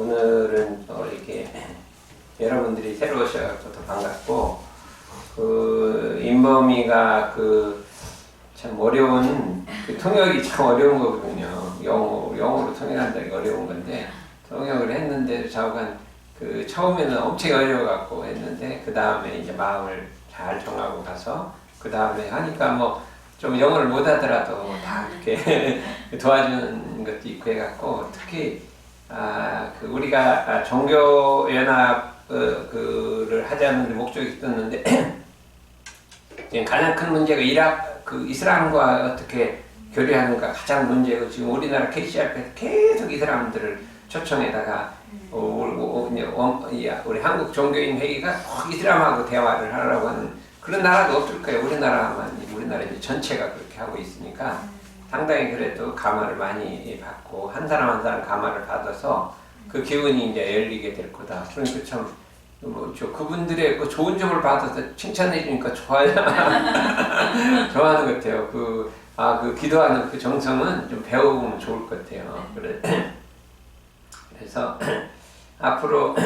오늘은 이렇게 여러분들이 새로 오셔서 더 반갑고, 인범이가 참 어려운, 통역이 참 어려운 거거든요. 영어로 통역한다는 어려운 건데, 통역을 했는데, 좌우간, 처음에는 엄청 어려워갖고 했는데, 그 다음에 이제 마음을 잘 정하고 가서, 그 다음에 하니까 좀 영어를 못 하더라도 다 이렇게 도와주는 것도 있고 해갖고, 특히, 우리가 종교연합을 하자는 목적이 있었는데, 지금 가장 큰 문제가 이슬람과 어떻게 교류하는가 가장 문제고, 지금 우리나라 KCRP에서 계속 이슬람들을 초청해다가, 우리 한국 종교인 회의가 꼭 이슬람하고 대화를 하려고 하는 그런 나라도 없을 거예요. 우리나라 이제 전체가 그렇게 하고 있으니까 상당히 그래도 감화를 많이 받고, 한 사람 한 사람 감화를 받아서 그 기운이 이제 열리게 될 거다. 그러니까 참, 그분들의 좋은 점을 받아서 칭찬해 주니까 좋아요. 좋아하는 것 같아요. 기도하는 그 정성은 좀 배워보면 좋을 것 같아요. 그래서 앞으로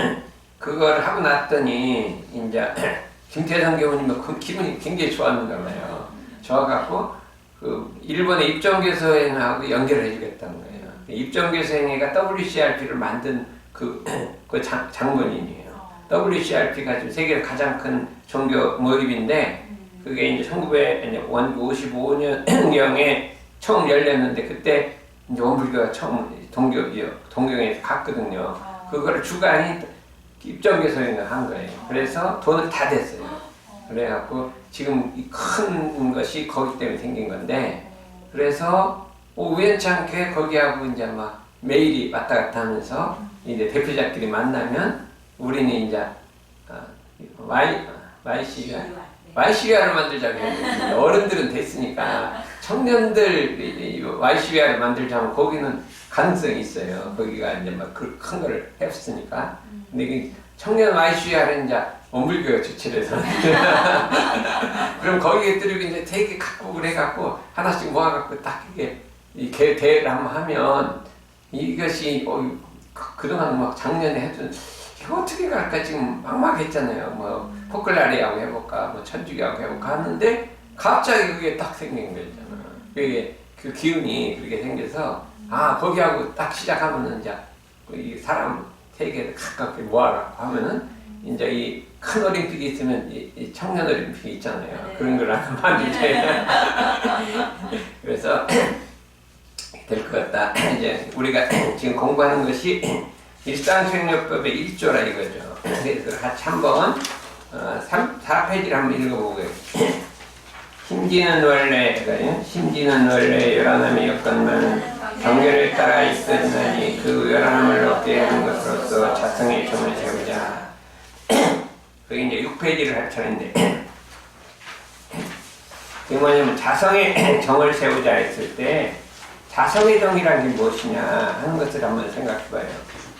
그걸 하고 났더니 이제 김태성 교우님은 그 기분이 굉장히 좋았는가 봐요. 좋아갖고 일본의 입정교수회하고 연결해 주겠다는 거예요. 입정교수회가 WCRP를 만든 장본인이에요. WCRP가 지금 세계 가장 큰 종교 모임인데, 그게 이제 1955년경에 처음 열렸는데, 그때 이제 원불교가 처음 동경에서 갔거든요. 그거를 주관이 입정교수회가 한 거예요. 그래서 돈을 다 댔어요. 그래갖고 지금 이 큰 것이 거기 때문에 생긴 건데, 그래서 우연찮게 거기하고 이제 막 매일이 왔다 갔다 하면서 이제 대표자끼리 만나면 우리는 이제 YCVR을 만들자고 해요. 어른들은 됐으니까 청년들 YCVR을 만들자면 거기는 가능성이 있어요. 거기가 이제 막 그 큰 거를 했으니까. 근데 청년 YCVR은 이제 원불교가 주최를 해서 그럼 거기에 들이고 이제 되게 각국을 해갖고 하나씩 모아갖고 딱 이 대회를 한번 하면, 이것이 그동안 막 작년에 해준 이거 어떻게 갈까 지금 막막했잖아요. 포클라리하고 해볼까, 천주교하고 해볼까 하는데 갑자기 그게 딱 생긴 거잖아. 그게 그 기운이 그렇게 생겨서 거기하고 딱 시작하면은 이제 이 사람 세계를 가깝게 모아갖고 하면은 이제 이 큰 올림픽이 있으면 이 청년 올림픽이 있잖아요. 그런 걸 만들자. 그래서 될 것 같다. 이제 우리가 지금 공부하는 것이 일상수행요법의 1조라 이거죠. 그래서 같이 한번 4페이지를 한번 읽어보고요. 심지는 원래 요란함의 여건만 경계를 따라 있었나니 그 요란함을 얻게 하는 것으로서 자성의 점을 세우자. 그게 이제 6페이지를 할 차례인데, 그게 뭐냐면 자성의 정을 세우자 했을 때, 자성의 정이라는 게 무엇이냐 하는 것을 한번 생각해봐요.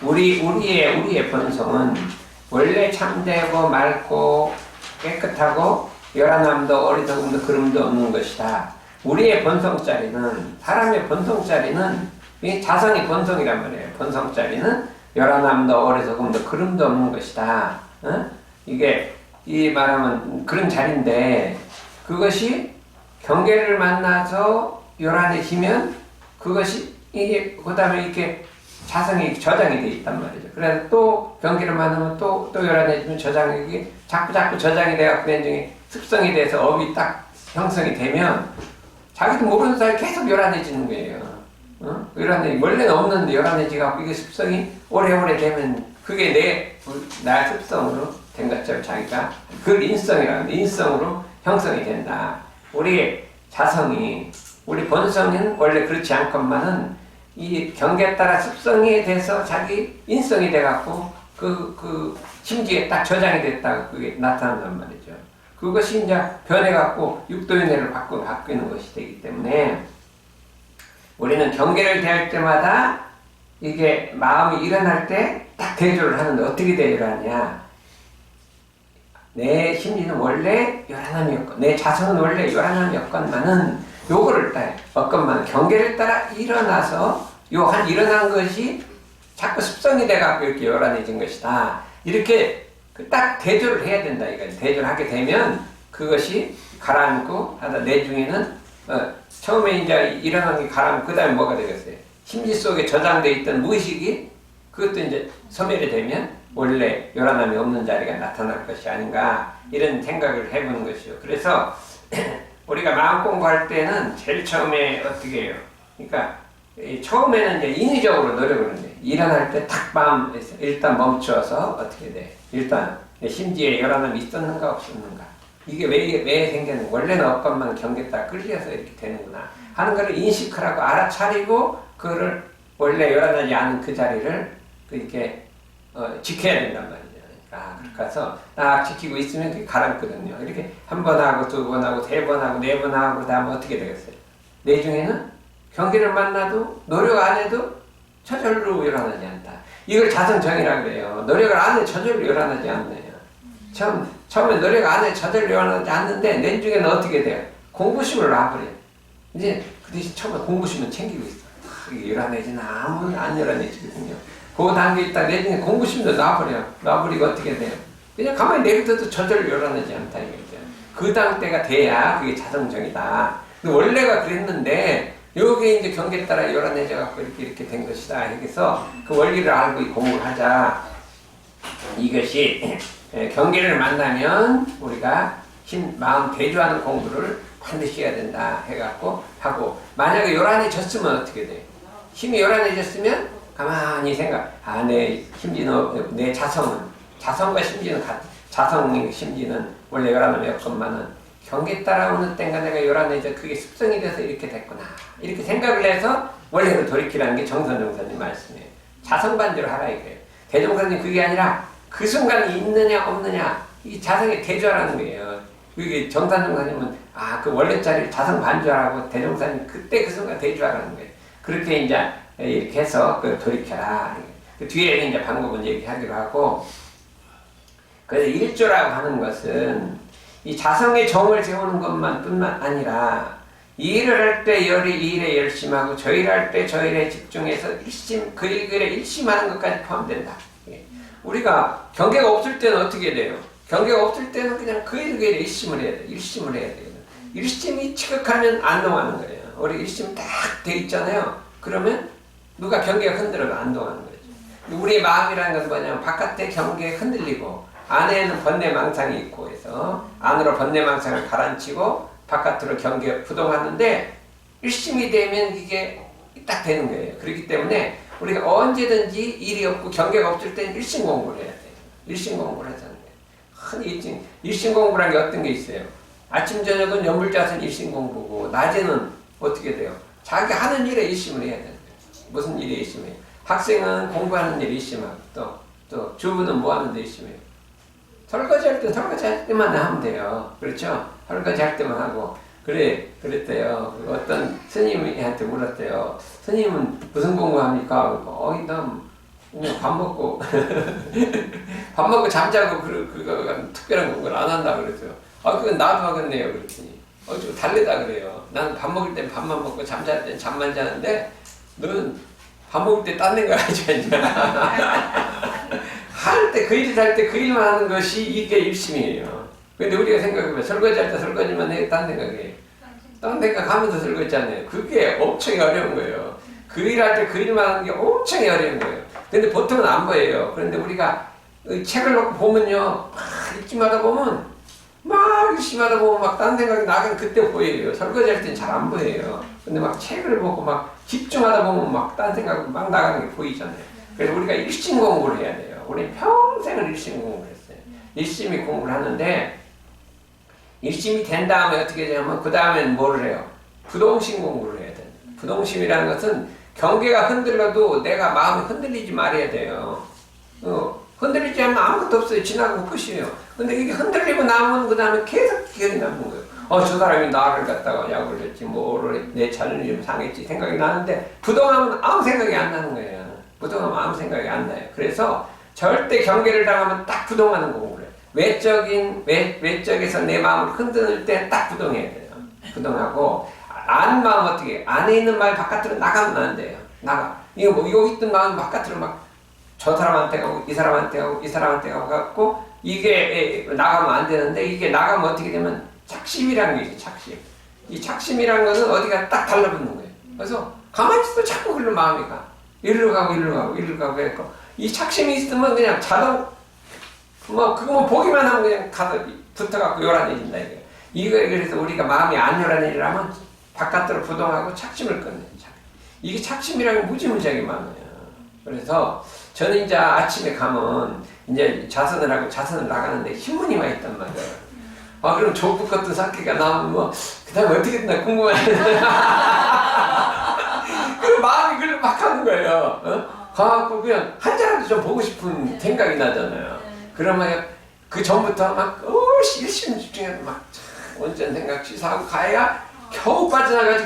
우리의 본성은 원래 참되고 맑고 깨끗하고 요란함도 어리석음도 그름도 없는 것이다. 우리의 본성짜리는, 사람의 본성짜리는, 자성이 본성이란 말이에요. 본성짜리는 요란함도 어리석음도 그름도 없는 것이다. 이게 말하면 그런 자리인데, 그것이 경계를 만나서 요란해지면 그것이 그 다음에 이렇게 자성이 저장이 돼 있단 말이죠. 그래서 또 경계를 만나면 또 요란해지면 저장이 자꾸 저장이 돼갖고 나중에 습성이 돼서 업이 딱 형성이 되면 자기도 모르는 사이에 계속 요란해지는 거예요. 원래는 없는데 요란해지갖고 이게 습성이 오래오래 되면 그게 나의 습성으로 된 것처럼 자기가 그걸 인성으로 형성이 된다. 우리의 자성이, 우리 본성은 원래 그렇지 않건만은 이 경계에 따라 습성이 돼서 자기 인성이 돼갖고 그 심지에 딱 저장이 됐다고 그게 나타난단 말이죠. 그것이 이제 변해갖고 육도윤회를 바뀌는 것이 되기 때문에 우리는 경계를 대할 때마다 이게 마음이 일어날 때 딱 대조를 하는데, 어떻게 대조를 하냐? 내 심리는 원래 요란함이었건, 내 자성은 원래 요란함이었건만은 요거를 따라 경계를 따라 일어나서 일어난 것이 자꾸 습성이 돼갖고 이렇게 요란해진 것이다. 이렇게 딱 대조를 해야 된다. 이거 대조를 하게 되면 그것이 가라앉고 하다 내중에는 처음에 이제 일어난 게 가라앉고 그 다음에 뭐가 되겠어요? 심지 속에 저장되어 있던 무의식이 그것도 이제 소멸이 되면 원래 요란함이 없는 자리가 나타날 것이 아닌가 이런 생각을 해보는 것이요. 그래서 우리가 마음 공부할 때는 제일 처음에 어떻게 해요? 그러니까 처음에는 이제 인위적으로 노력을 해요. 일어날 때 탁 마음 일단 멈춰서 어떻게 돼? 일단 심지에 요란함이 있었는가 없었는가? 이게 왜 생겼는가? 원래는 없건만 경계다 끌려서 이렇게 되는구나 하는 것을 인식하라고 알아차리고 그거를 원래 요란하지 않은 그 자리를 이렇게 지켜야 된단 말이죠. 그렇게 해서 딱 지키고 있으면 그게 가라앉거든요. 이렇게 한 번 하고 두 번 하고 세 번 하고 네 번 하고 그다음에 어떻게 되겠어요? 내중에는 경계를 만나도 노력 안 해도 저절로 요란하지 않다. 이걸 자성정이라고 그래요. 노력을 안 해 저절로 요란하지 않네요. 처음에 노력 안 해 저절로 요란하지 않는데 내중에는 어떻게 돼요? 공부심을 놔버려요. 이제 그 대신 처음에 공부심은 챙기고 있어. 이게 요란해지나 아무 안 요란해지거든요. 그 단계 있다 내중에 공부심도 놔버리고 어떻게 돼요? 그냥 가만히 내비둬도 저절로 요란하지 않다 이거죠. 그 단계가 돼야 그게 자성정이다. 근데 원래가 그랬는데 요게 이제 경계에 따라 요란해져 갖고 이렇게 된 것이다. 그래서 그 원리를 알고 공부를 하자. 이것이 경계를 만나면 우리가 마음 대조하는 공부를 반드시 해야 된다 해갖고 하고 만약에 요란해졌으면 어떻게 돼요? 힘이 요란해졌으면 가만히 생각. 내 심지는 내 자성과 심지는 자성의 심지는 원래 요란함이 없건만은 경계 따라오는 땐가 내가 요란해져 그게 습성이 돼서 이렇게 됐구나 이렇게 생각을 해서 원래로 돌이키라는 게 정선정사님 말씀이에요. 자성반대로 하라 이거예요. 대종사님 그게 아니라 그 순간이 있느냐 없느냐 이 자성에 대조하라는 거예요. 그게 정산정사님은 그 원래 자리를 자성반조하라고 대종사님 그때 그 순간 대조하라는 거예요. 그렇게 이제 이렇게 해서 돌이켜라. 그 뒤에 이제 방법은 얘기하기로 하고 그래서 일조라고 하는 것은 이 자성의 정을 세우는 것뿐만 아니라 이 일을 할 때 열이 이 일에 열심하고 저 일을 할 때 저 일에 집중해서 그 일에 일심하는 것까지 포함된다. 우리가 경계가 없을 때는 어떻게 돼요? 경계가 없을 때는 그냥 그 일에 일심을 해야 돼요. 일심을 해야 돼요. 일심이 지극하면 안동하는 거예요. 우리 일심 딱 돼 있잖아요. 그러면 누가 경계가 흔들어도 안동하는 거죠. 우리의 마음이라는 건 뭐냐면 바깥에 경계에 흔들리고 안에는 번뇌망상이 있고 해서 안으로 번뇌망상을 가라앉히고 바깥으로 경계 부동하는데 일심이 되면 이게 딱 되는 거예요. 그렇기 때문에 우리가 언제든지 일이 없고 경계가 없을 때는 일심 공부를 해야 돼요. 일심 공부를 하자는 거예요. 흔히 일심 공부라는 게 어떤 게 있어요? 아침 저녁은 연불자선 일심 공부고 낮에는 어떻게 돼요? 자기 하는 일에 일심을 해야 되는 거예요. 무슨 일에 일심해요? 학생은 공부하는 일에 일심하고 또 주부는 뭐 하는 데 일심해요? 설거지 할 때만 하면 돼요. 그렇죠? 설거지 할 때만 하고. 그랬대요. 어떤 스님한테 물었대요. 스님은 무슨 공부합니까? 나 그냥 밥 먹고, 밥 먹고 잠자고, 그거 특별한 공부를 안 한다 그랬어요. 그건 나도 하겠네요. 그랬더니. 좀 다르다 그래요. 나는 밥 먹을 땐 밥만 먹고 잠잘 땐 잠만 자는데, 너는 밥 먹을 때 딴 생각 하지 않냐. 할 때 그 일을 할 때 그 일만 하는 것이 이게 일심이에요. 근데 우리가 생각해보면 설거지 할 때 설거지만 해 딴 생각해. 딴 생각하면서 설거지하네요. 그게 엄청 어려운 거예요. 그 일 할 때 그 일만 하는 게 엄청 어려운 거예요. 근데 보통은 안 보여요. 그런데 우리가 책을 놓고 보면요. 막 읽기마다 보면 막 읽기마다 보면 막 딴 생각이 나긴 그때 보여요. 설거지 할 땐 잘 안 보여요. 근데 막 책을 보고 막 집중하다 보면 막 딴 생각이 막 나가는 게 보이잖아요. 그래서 우리가 일심 공부를 해야 돼요. 우리 평생을 일심 공부를 했어요. 일심이 공부를 하는데 일심이 된 다음에 어떻게 되냐면 그 다음엔 뭐를 해요? 부동심 공부를 해야 돼요. 부동심이라는 것은 경계가 흔들려도 내가 마음이 흔들리지 말아야 돼요. 흔들리지 않으면 아무것도 없어요. 지나가고 끝이에요. 근데 이게 흔들리고 나면 그 다음에 계속 기억이 남는 거예요. 저 사람이 나를 갖다가 약을 했지, 내 자존심 상했지 생각이 나는데 부동하면 아무 생각이 안 나는 거예요. 부동하면 아무 생각이 안 나요. 그래서 절대 경계를 당하면 딱 부동하는 공부를 해요. 외적에서 내 마음을 흔드는 때 딱 부동해야 돼요. 부동하고, 마음 어떻게, 안에 있는 마음이 바깥으로 나가면 안 돼요. 이거 있던 마음이 바깥으로 막 저 사람한테 가고 이 사람한테 가고 이 사람한테 가고 갖고 이게 나가면 안 되는데 이게 나가면 어떻게 되면 착심이라는 게 있어요. 착심. 이 착심이라는 것은 어디가 딱 달라붙는 거예요. 그래서 가만히 있어도 자꾸 그런 마음이 가. 이리로 가고 이리로 가고 이리로 가고 해서 이 착심이 있으면 그냥 자동 그거 뭐 보기만 하면 그냥 가서 붙어갖고 요란해진다 이거예요. 이거에 그래서 우리가 마음이 안 요란해지려면 바깥으로 부동하고 착심을 끊는 이게 착심이라는 게 무지무지하게 많아요. 그래서 저는 이제 아침에 가면 이제 자선을 하고 자선을 나가는데 신문이 와 있단 말이에요. 아, 그럼 조국 같은 사케가 나오면 뭐, 그 다음에 어떻게 됐나 궁금하네. 그 마음이 그걸 막 하는 거예요. 가갖고 그냥 한 잔라도 좀 보고 싶은 생각이 나잖아요. 그러면 그 전부터 막, 열심히 집중해서 막, 온전 생각 취사하고 가야 겨우 빠져나가지.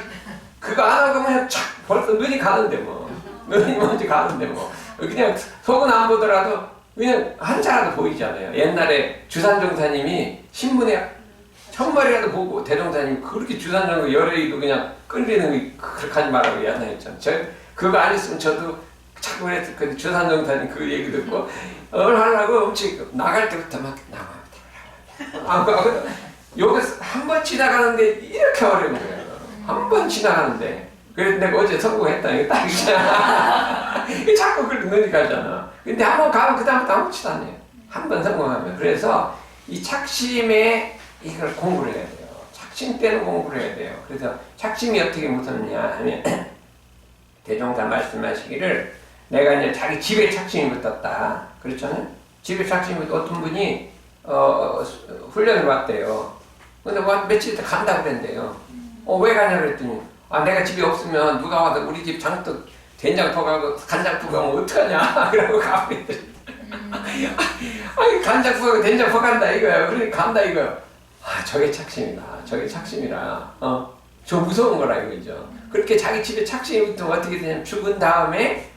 그거 안 하고 그냥 착 벌써 눈이 가는데 뭐. 눈이 먼저 가는데 뭐. 그냥 속은 안 보더라도 그냥 한자라도 보이잖아요. 옛날에 주산종사님이 신문에 첫머리라도 보고 대종사님이 그렇게 주산종사 열애이도 그냥 끌리는 거 그렇게 하지 말라고 야단했잖아요. 그거 안 했으면 저도 자꾸 그랬을 거예요. 주산종사님 그 얘기 듣고 하려고 엄청 나갈 때부터 막 나와. 여기서 한 번 지나가는데 이렇게 어려운 거예요. 한 번 지나가는데. 그래서 내가 어제 성공했다. 이거 딱 자꾸 그렇게 눈이 가잖아. 근데 한 번 가면 그다음부터 아무렇지도 않아요. 한 번 성공하면. 그래서 이 착심에 이걸 공부를 해야 돼요. 착심 때는 공부를 해야 돼요. 그래서 착심이 어떻게 무섭냐 하면 대종사 말씀하시기를 내가 이제 자기 집에 착심이 붙었다. 그렇잖아요. 집에 착심이 붙었 어떤 분이 훈련을 왔대요. 근데 며칠 있다 간다고 그랬는데요. 왜 가냐 그랬더니 내가 집에 없으면 누가 와도 우리 집 장독 된장포 가고 간장포 가면 어떡하냐 그러고 가고 있더니 아니 간장포 된장포 간다 이거야. 그러니까 간다 이거야. 저게 착심이다. 저게 착심이라 저 무서운 거라 이거죠. 그렇게 자기 집에 착심이 붙으면 어떻게 되냐면 죽은 다음에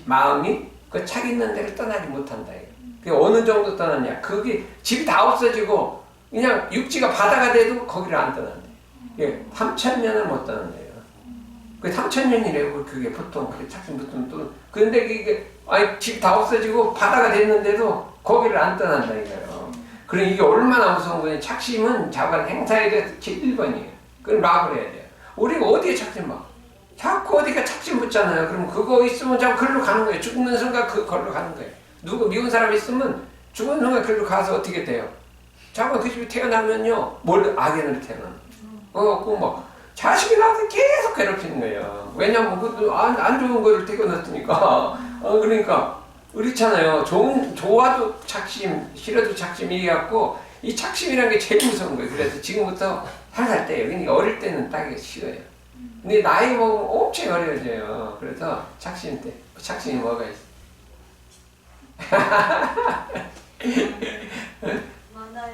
마음이 그 착 있는 데를 떠나지 못한다 이거. 그게 어느 정도 떠났냐. 그게 집이 다 없어지고 그냥 육지가 바다가 돼도 거기를 안 떠난대. 예, 3,000년을 못 떠난대요. 그 3,000년이래요. 그게 보통 그게 착심 붙으면 또. 근데 이게 집 다 없어지고 바다가 됐는데도 거기를 안 떠난다 이거예요. 그럼 이게 얼마나 무서운 거냐. 착심은 자관 행사에 대해서 제 1번이에요. 그걸 막을 해야 돼요. 우리가 어디에 착심 막? 자꾸 어디가 착심 붙잖아요. 그럼 그거 있으면 자꾸 글로 가는 거예요. 죽는 순간 그걸로 가는 거예요. 누구 미운 사람 있으면 죽은 순간 글로 가서 어떻게 돼요? 자꾸 그 집에 태어나면요. 악인으로 태어나는 자식이 나한테 계속 괴롭히는 거예요. 왜냐면 그것도 안 좋은 거를 태어났으니까. 그러니까 그렇잖아요. 좋아도 착심, 싫어도 착심 이래갖고 이 착심이라는 게 제일 무서운 거예요. 그래서 지금부터 살살 때예요. 그러니까 어릴 때는 따기가 쉬워요. 근데 나이 먹으면 엄청 어려워져요. 그래서 착심이 뭐가 있어?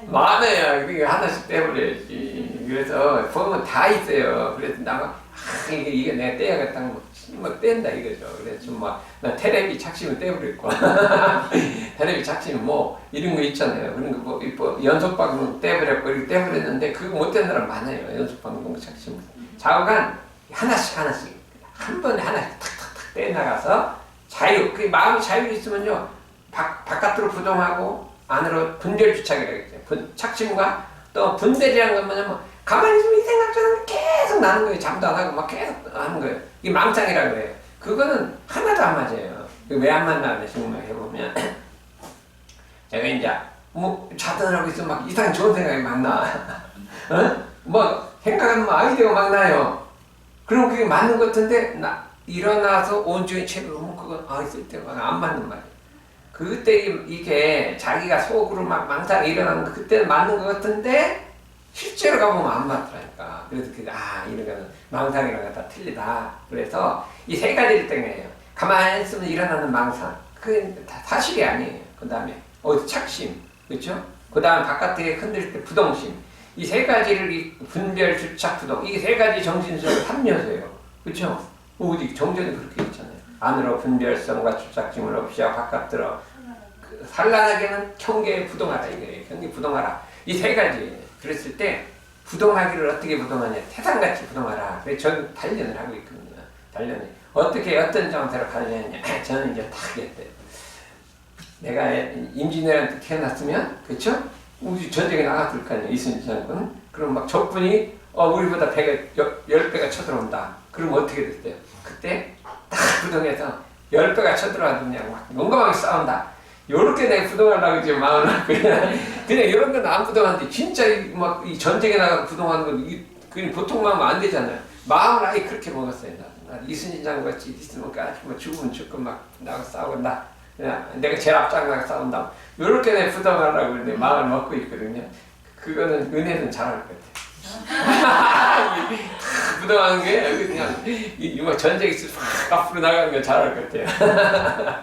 많아요. 그러니까 하나씩 떼버려야지. 그래서 보면 다 있어요. 그래서 나가 이게 내가 떼야겠다. 막 뗀다 이거죠. 그래서 좀 나 테레비 착심을 떼버렸고 테레비 착심 뭐 이런 거 있잖아요. 그런 거 뭐 연속방송 떼버렸고 이렇게 떼버렸는데 그거 못 뗀 사람 많아요. 연속방송 착심. 좌우간 하나씩 한 번에 하나씩 탁탁탁 떼나가서 자유. 그 마음이 자유 있으면요 바깥으로 부동하고 안으로 분별주착이라고 했죠. 착심과 또 분별이라는 건 뭐냐면 가만히 있으면 이 생각처럼 계속 나는 거예요. 잠도 안 하고 막 계속 하는 거예요. 이게 망상이라고 해요. 그거는 하나도 안 맞아요. 왜 안 맞나 생각을 해보면 제가 이제 뭐 자전을 하고 있으면 막 이상한 좋은 생각이 막 나. 뭐 생각하면 아이디어가 막 나요. 그럼 그게 맞는 것 같은데 일어나서 온종일 책을 보면 그건 있을 때가 안 맞는 말이에요. 그때 이게 자기가 속으로 막 망상이 일어나는 거 그때는 맞는 것 같은데 실제로 가보면 안 맞더라니까. 그래서 이런 거는 망상이랑 다 틀리다. 그래서 이 세 가지를 때문에요. 가만히 있으면 일어나는 망상. 그게 다 사실이 아니에요. 그 다음에 착심. 그렇죠? 그 다음 바깥에 흔들 때 부동심. 이 세 가지를 분별, 주착, 부동. 이 세 가지 정신적으로 3요소예요. 그렇죠? 어디 정전이 그렇게 있잖아요. 안으로 분별성과 주착심을 없이야 바깥으로 산란하게는 경계에 부동하라 이거예요. 경계 부동하라. 이 세 가지. 그랬을 때 부동하기를 어떻게 부동하냐. 태산같이 부동하라. 그래서 저는 단련을 하고 있거든요. 관련해. 어떻게 어떤 정세로 관련했냐. 저는 이제 다 했대요. 내가 임진왜란때 태어났으면, 그쵸? 우리 전쟁에 나갔을 거 아니야, 이순신 장군. 그럼 막 적군이, 우리보다 10배가 쳐들어온다. 그럼 어떻게 됐어요? 그때 딱 부동해서 10배가 쳐들어와도 그냥 막 용감하게 싸운다. 요렇게 내가 부동하려고 지금 마음을 갖고 그냥 이런 건 안 부동하는데, 진짜 막 이 전쟁에 나가서 부동하는 건, 그냥 보통 마음은 안 되잖아요. 마음을 아예 그렇게 먹었어요. 나 이순신 장군 같이 있으면 뭐 죽으면 죽고 막 나가 싸운다. 그냥 내가 제일 앞장 나가 싸운다. 요렇게 내가 부동하려고 내 마음을 먹고 있거든요. 그거는 은혜는 잘할 것 같아요. 부동하는 게 그냥 뭐 전쟁 있을 때 앞으로 나가는 거 잘할 것 같아요.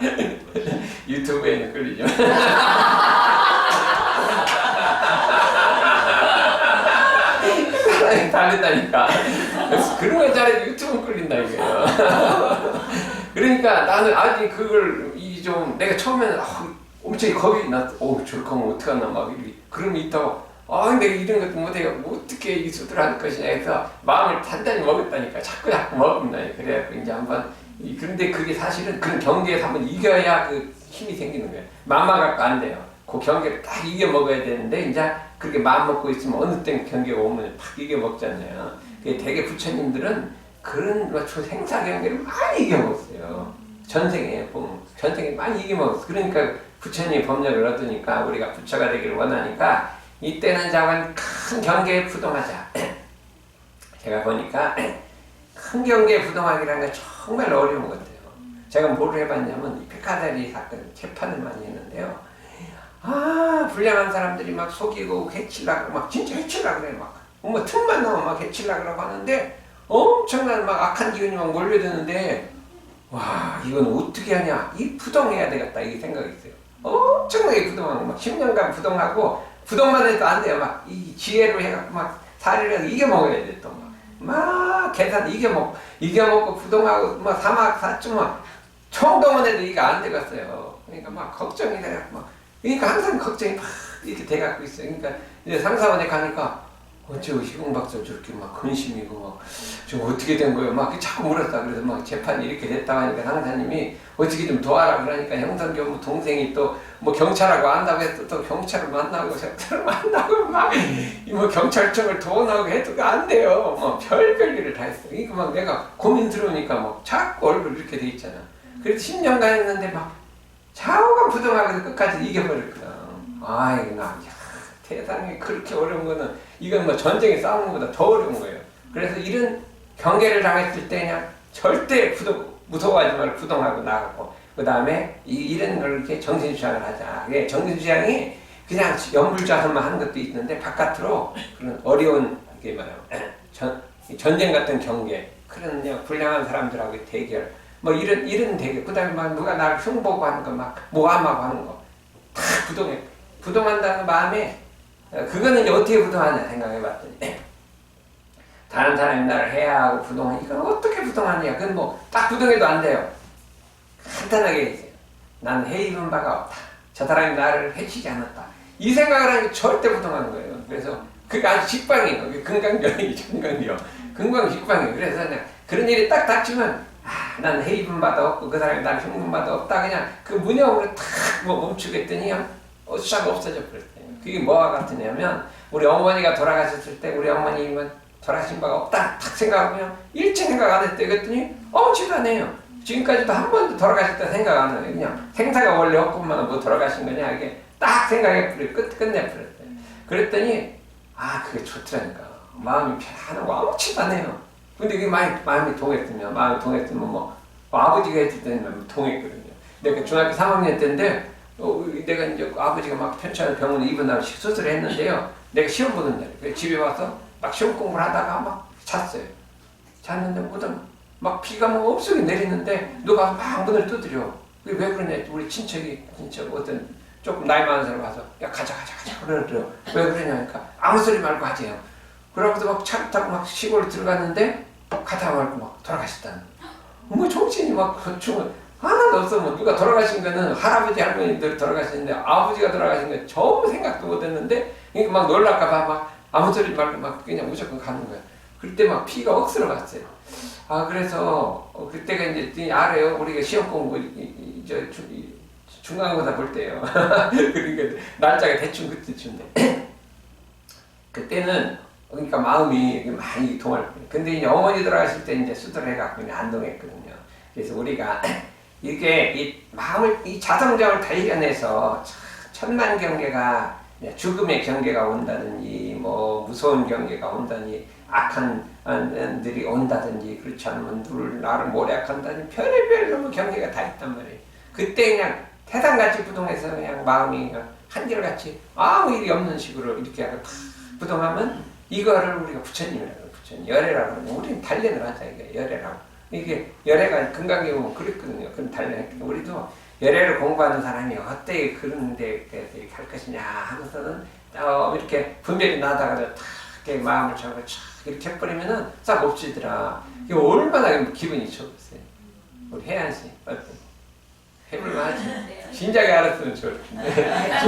유튜브에는 끌리죠. 다르다니까. 그런 거 잘해도 유튜브 끌린다 이거예요. 그러니까 나는 아직 그걸 좀 내가 처음에는 엄청 겁이 났어. 저렇게 하면 어떡하나 막 그러면 있다가 내가 이런 것도 못해요. 어떻게 이 수술을 할 것이냐 해서 마음을 단단히 먹었다니까. 자꾸 먹는다. 그래갖고 이제 한번 그런데 그게 사실은 그런 경계에서 한번 이겨야 그 힘이 생기는 거예요. 마음만 갖고 안 돼요. 그 경계를 딱 이겨 먹어야 되는데 이제 그렇게 마음 먹고 있으면 어느 때 경계가 오면 팍 이겨 먹잖아요. 되게 부처님들은 그런 생사 경계를 많이 이겨 먹었어요. 전생에 많이 이겨 먹었어. 그러니까 부처님 법력을 얻으니까 우리가 부처가 되기를 원하니까 이때는 자관 큰 경계에 부동하자. 제가 보니까 큰 경계에 부동하기라는 게 정말 어려운 것 같아요. 제가 뭘 해봤냐면 이 백화다리 사건 재판을 많이 했는데요. 불량한 사람들이 막 속이고 해치려고 막 진짜 해치려고 그래. 막 뭐 틈만 나오면 막 해치려고 하는데 엄청난 막 악한 기운이 막 몰려드는데 와 이건 어떻게 하냐. 이 부동해야 되겠다 이 생각이 있어요. 엄청나게 부동하고 막 10년간 부동하고 부동만 해도 안 돼요. 막 이 지혜로 해갖고 막 사리를 해서 이겨먹어야 돼 또 막 계산 이겨먹고 부동하고 막 사막 사주 막 총동원해도 이게 안 되겠어요. 그러니까 막 걱정이 돼갖고 막 그러니까 항상 걱정이 막 이렇게 돼갖고 있어요. 그러니까 이제 상사원에 가니까 어쩌고 희공박사 저렇게 막 근심이고 막 저 어떻게 된 거예요? 막 자꾸 물었다. 그래서 막 재판이 이렇게 됐다고 하니까 상사님이 어떻게 좀 도와라 그러니까 형선교 동생이 또 뭐 경찰하고 안다고 해서 또 경찰을 만나고 경찰을 만나고 막 뭐 경찰청을 도원하고 해도 안 돼요. 뭐 별별 일을 다 했어. 그러니까 막 내가 고민스러우니까 막 자꾸 얼굴 이렇게 돼 있잖아. 그래서 10년간 했는데 막 좌우가 부동하고 끝까지 이겨버렸거든. 나 세상에 그렇게 어려운 거는 이건 뭐 전쟁에 싸우는 것보다 더 어려운 거예요. 그래서 이런 경계를 당했을 때 그냥 절대 무서워하지 말고 부동하고 나가고 그 다음에 이런 걸 이렇게 정신주장을 하자. 정신주장이 그냥 연불좌선만 하는 것도 있는데 바깥으로 그런 어려운 이게 말하면 전쟁 같은 경계 그런 그냥 불량한 사람들하고 대결 뭐 이런 대결 그 다음에 막 누가 나를 흉보고 하는 거 막 모함하고 하는 거 다 부동한다는 마음에 그거는 이제 어떻게 부동하냐 생각해봤더니 다른 사람이 나를 해야하고 부동하니 이건 어떻게 부동하냐. 그건 뭐 딱 부동해도 안 돼요. 간단하게 얘기해요. 나는 해 입은 바가 없다. 저 사람이 나를 해치지 않았다. 이 생각을 하는 게 절대 부동하는 거예요. 그래서 그게 아주 직방이에요. 그게 금강경이요. 금강직방이에요. 그래서 그냥 그런 일이 딱 닥치면 나는 해 입은 바도 없고 그 사람이 나를 흉본 바도 없다. 그냥 그 무념으로 탁 멈추겠더니 싹 없어져 버렸어요. 그게 뭐와 같으냐면 우리 어머니가 돌아가셨을 때 우리 어머님은 돌아가신 바가 없다 탁 생각하면 일체 생각 안 했대. 그랬더니 지도 안 해요. 지금까지도 한 번도 돌아가셨다 생각 안 해요. 그냥 생사가 원래 없구만 뭐 돌아가신 거냐 이게 딱 생각해 끝내버렸어요. 그랬더니 그게 좋더라니까. 마음이 편안하고 아무렇지도 않아요. 근데 그게 마음이 동했으면 뭐 아버지가 했을 때는 동했거든요. 내가 중학교 3학년 때인데 내가 이제 아버지가 막 편찮은 병원에 입원하고 수술을 했는데요. 내가 시험 보는 날에 집에 와서 막 시험 공부를 하다가 막 잤어요. 잤는데 막 비가 막 없이 내리는데 누가 막 문을 두드려. 왜 그러냐? 우리 친척이 어떤 조금 나이 많은 사람 와서 야 가자 그러더래요. 왜 그러냐니까 아무 소리 말고 하재요. 그러고도 막 차를 타고 막 시골로 들어갔는데 가다 말고 막 돌아가셨다는. 뭐 정신이 막 하나도 없어. 뭐 누가 돌아가신 거는 할아버지 할머니들 돌아가시는데 아버지가 돌아가신 거 전부 생각도 못했는데 그러니까 막 놀랄까봐 막 아무 소리 말고 막 그냥 무조건 가는 거야. 그때 막 피가 억스러 갔어요. 그래서 그때가 이제 알아요. 우리가 시험 공부 중간고사 볼 때요. 그러니까 날짜가 대충 그때쯤인데 그때는 그러니까 마음이 많이 동할 거예요. 근데 이제 어머니 들어가실 때 이제 수술을 해갖고 안 동했거든요. 그래서 우리가 이게 이 마음을 이 자성정을 다 이겨내서 천만 경계가 죽음의 경계가 온다든지 뭐 무서운 경계가 온다든지 악한 들이 온다든지 그렇지 않으면 나를 모략한다든지 별의별 너무 경계가 다 있단 말이에요. 그때 그냥 태산같이 부동해서 그냥 마음이 한결같이 아무 일이 없는 식으로 이렇게 하고 탁 부동하면 이거를 우리가 부처님이라고 해요. 부처님 열애라고 하면 우리는 단련을 하자 이게 열애라고. 이게 열애가 금강경 보면 그랬거든요. 그런 단련했거든요. 우리도 열애를 공부하는 사람이 어떻게 그런데 이렇게 할 것이냐 하고서는 이렇게 분별이 나다가 탁 마음을 잡고 촥 이렇게 해버리면은 싹 없어지더라. 이게 얼마나 기분이 좋겠어요. 우리 혜안씨 어떤? 해볼만 하지? 진작에 알았으면 좋겠는데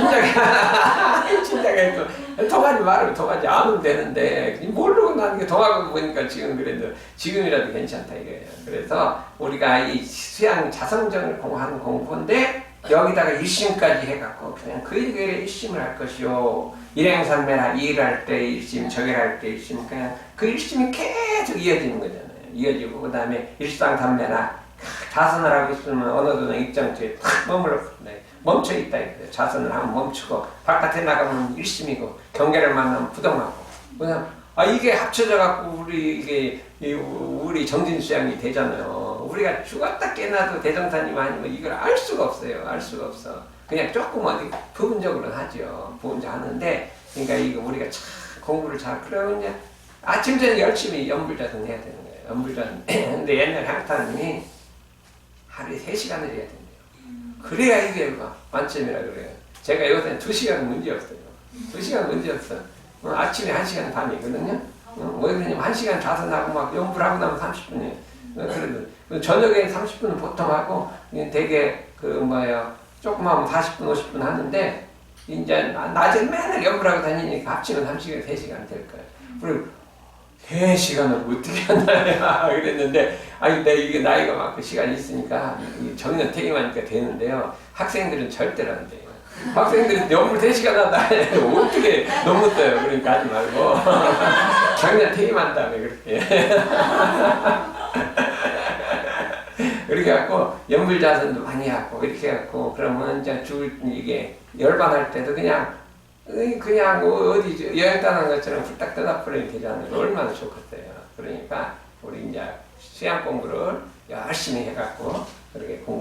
진작에 또 통하지 말으면 통하지 않으면 되는데 모르고 나는 게 통하고 보니까 지금 그래도 지금이라도 괜찮다 이거예요. 그래서 우리가 이 수양 자성정을 공부하는 공부인데 여기다가 일심까지 해갖고 그냥 그 일에 일심을 할 것이요. 일행산매라 일할 때 일심, 저일할 때 일심 그냥 그 일심이 계속 이어지는 거잖아요. 이어지고 그 다음에 일상담매나 자선을 하고 있으면 어느 정도 입장처에 탁 멈춰있다 이거예요. 자선을 하면 멈추고 바깥에 나가면 일심이고 경계를 만나면 부동하고 그냥 이게 합쳐져 갖고 우리 정진수양이 되잖아요. 우리가 죽었다 깨나도 대정사님 아니면 이걸 알 수가 없어요. 알 수가 없어. 그냥 조금 어디 부분적으로는 하죠. 부분적 하는데 그러니까 이거 우리가 참 공부를 잘 그러면 이제 아침 전에 열심히 연불자선 해야 되는 거예요. 연불자선. 근데 옛날 향타님이 하루에 3시간을 해야 된대요. 그래야 이게 만점이라 그래요. 제가 요새 2시간은 문제였어요. 2시간 문제였어. 아침에 1시간 반이거든요. 왜 그러냐면 1시간 자선하고 막 연불하고 나면 30분이에요. 그래도 저녁에 30분은 보통 하고 되게 조금 하면 40분, 50분 하는데 이제 낮에 맨날 연불하고 다니니까 합치면 3시간, 3시간 될 거예요. 그리고 3시간을 어떻게 한다냐 그랬는데 근데 이게 나이가 많고 시간이 있으니까 정년 퇴임하니까 되는데요. 학생들은 절대로 안 돼요. 학생들이 연불 3시간 한다 어떻게 너무 떠요. 그러니까 하지 말고 정년 퇴임한 다음에 그렇게 그렇게 갖고 연불자선도 많이 하고 이렇게 갖고 그러면 이제 이게 열반할 때도 그냥 어디 여행 떠난 것처럼 후딱 떠나버리면 되잖아요. 얼마나 좋겠어요. 그러니까 우리 이제 수양 공부를 열심히 해갖고 그렇게 공부